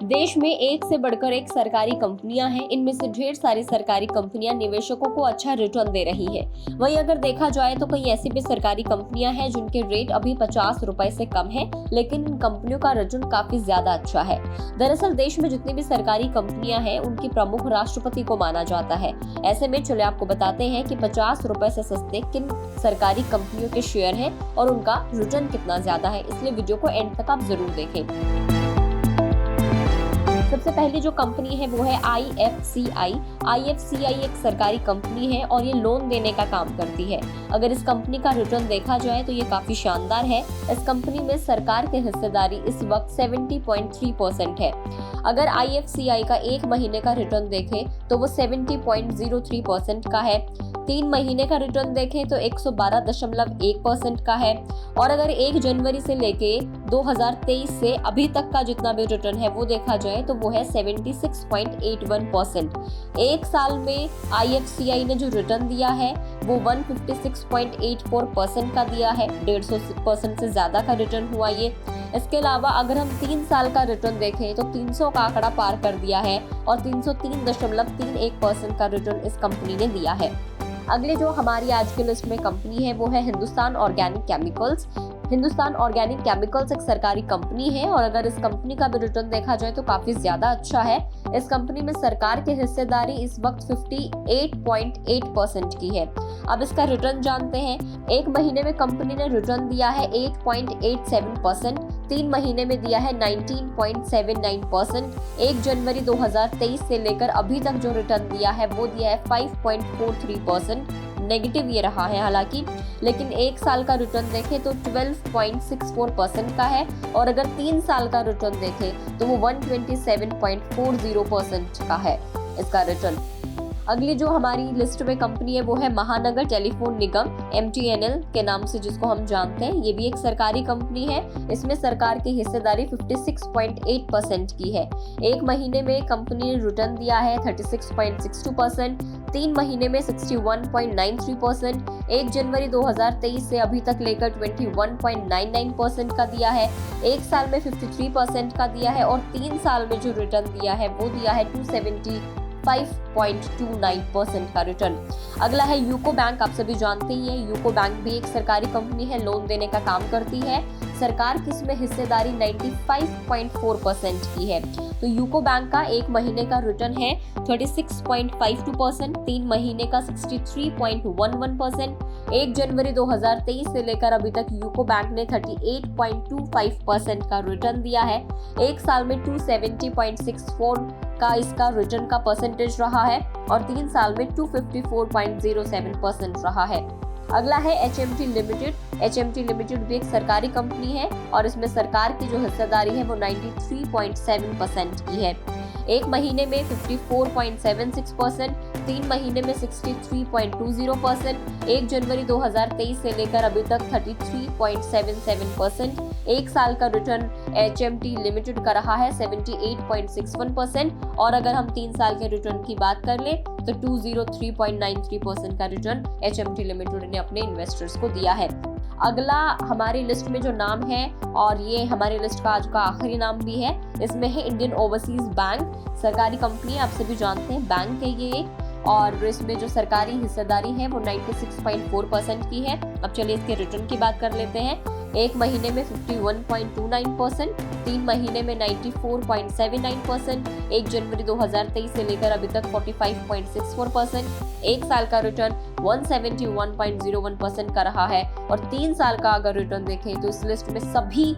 देश में एक से बढ़कर एक सरकारी कंपनियां हैं। इनमें से ढेर सारी सरकारी कंपनियां निवेशकों को अच्छा रिटर्न दे रही हैं। वहीं अगर देखा जाए तो कई ऐसी भी सरकारी कंपनियां हैं जिनके रेट अभी 50 रुपए से कम है, लेकिन इन कंपनियों का रिटर्न काफी ज्यादा अच्छा है। दरअसल देश में जितनी भी सरकारी कंपनियां हैं उनकी प्रमुख राष्ट्रपति को माना जाता है। ऐसे में चलिए आपको बताते हैं कि 50 रुपए से सस्ते किन सरकारी कंपनियों के शेयर हैं और उनका रिटर्न कितना ज्यादा है, इसलिए वीडियो को एंड तक आप जरूर देखें। सबसे पहली जो कंपनी है वो है IFCI। IFCI एक सरकारी कंपनी है और ये लोन देने का काम करती है। अगर इस कंपनी का रिटर्न देखा जाए तो ये काफी शानदार है। इस कंपनी में सरकार की हिस्सेदारी इस वक्त 70.3% है। अगर IFCI का एक महीने का रिटर्न देखें तो वो 70.03% का है। 3 महीने का रिटर्न देखें तो 112.1% का है। और अगर 1 जनवरी से लेके 2023 से अभी तक का जितना भी रिटर्न है वो देखा जाए तो वो है 76.81%। एक साल में IFCI ने जो रिटर्न दिया है वो 156.84% का दिया है। 150% से ज्यादा का रिटर्न हुआ ये। इसके अलावा अगर हम 3 साल का रिटर्न देखें तो 300 का आंकड़ा पार कर दिया है और 303.31% का रिटर्न इस कंपनी ने दिया है। अगले जो हमारी आज की लिस्ट में कंपनी है वो है Hindustan organic chemicals. Hindustan organic chemicals एक सरकारी कंपनी है और अगर इस कंपनी का भी रिटर्न देखा जाए तो काफी ज्यादा अच्छा है। इस कंपनी में सरकार की हिस्सेदारी इस वक्त 58.8% की है। अब इसका रिटर्न जानते हैं। एक महीने में कंपनी ने रिटर्न दिया है 8.87%, 3 महीने में दिया है 19.79%, 1 जनवरी 2023 से लेकर अभी तक जो रिटर्न दिया है वो दिया है 5.43%। नेगेटिव ये रहा है हालांकि, लेकिन एक साल का रिटर्न देखें तो 12.64% का है और अगर 3 साल का रिटर्न देखें तो वो 127.40% का है इसका रिटर्न। अगली जो हमारी लिस्ट में कंपनी है वो है महानगर टेलीफोन निगम, MTNL के नाम से जिसको हम जानते हैं। ये भी एक सरकारी कंपनी है। इसमें सरकार की हिस्सेदारी 56.8% की है। एक महीने में कंपनी ने रिटर्न दिया है 36.62%, 3 महीने में 61.93%, 1 जनवरी 2023 से अभी तक लेकर 21.99% का दिया है। एक साल में 53% का दिया है और 3 साल में जो रिटर्न दिया है वो दिया है 275.29% का रिटर्न। अगला है यूको बैंक। आप सभी जानते ही हैं यूको बैंक भी एक सरकारी कंपनी है, लोन देने का काम करती है। सरकार की इसमें हिस्सेदारी 95.4% की है। तो यूको बैंक का एक महीने का रिटर्न है 36.52%, 3 महीने का 63.11%, 1 जनवरी 2023 से लेकर अभी तक यूको बैंक ने 38.25% का रिटर्न दिया है। एक साल में 270.64 का इसका रिटर्न का परसेंटेज रहा है और 3 साल में 254.07% रहा है। अगला है HMT लिमिटेड। HMT लिमिटेड भी एक सरकारी कंपनी है और इसमें सरकार की जो हिस्सेदारी है वो 93.7% की है। एक महीने में 54.76%, 3 महीने में 63.20%, 1 जनवरी 2023 से लेकर अभी तक 33.77%, एक साल का रिटर्न HMT लिमिटेड का रहा है 78.61% और अगर हम 3 साल के रिटर्न की बात कर ले तो 203.93% का रिटर्न HMT लिमिटेड ने अपने इन्वेस्टर्स को दिया है। अगला हमारी लिस्ट में जो नाम है और ये हमारी लिस्ट का आज का आखिरी नाम भी है, इसमें है इंडियन ओवरसीज बैंक। सरकारी कंपनी आप सभी जानते हैं, बैंक है ये और इसमें जो सरकारी हिस्सेदारी है वो 96.4% की है। अब चलिए इसके रिटर्न की बात कर लेते हैं। एक महीने में 51.29%, 3 महीने में 94.79%, 1 जनवरी 2023 से लेकर अभी तक 45.64%, एक साल का रिटर्न 171.01% का रहा है और 3 साल का अगर रिटर्न देखें तो इस लिस्ट में सभी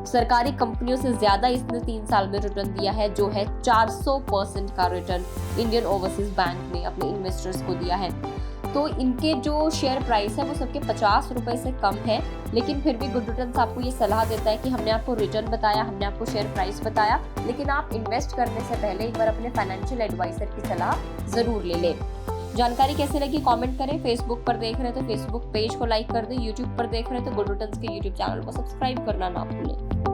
सरकारी कंपनियों से ज्यादा इसने 3 साल में रिटर्न दिया है, जो है 400% का रिटर्न इंडियन ओवरसीज बैंक ने अपने इन्वेस्टर्स को दिया है। तो इनके जो शेयर प्राइस है वो सबके 50 रुपए से कम है, लेकिन फिर भी गुड रिटर्न्स आपको ये सलाह देता है कि हमने आपको रिटर्न बताया, हमने आपको शेयर प्राइस बताया, लेकिन आप इन्वेस्ट करने से पहले एक बार अपने फाइनेंशियल एडवाइजर की सलाह जरूर ले लें। जानकारी कैसे लगी कमेंट करें। फेसबुक पर देख रहे हैं तो फेसबुक पेज को लाइक कर दें, यूट्यूब पर देख रहे हैं तो गुड रिटर्न्स के यूट्यूब चैनल को सब्सक्राइब करना ना भूलें।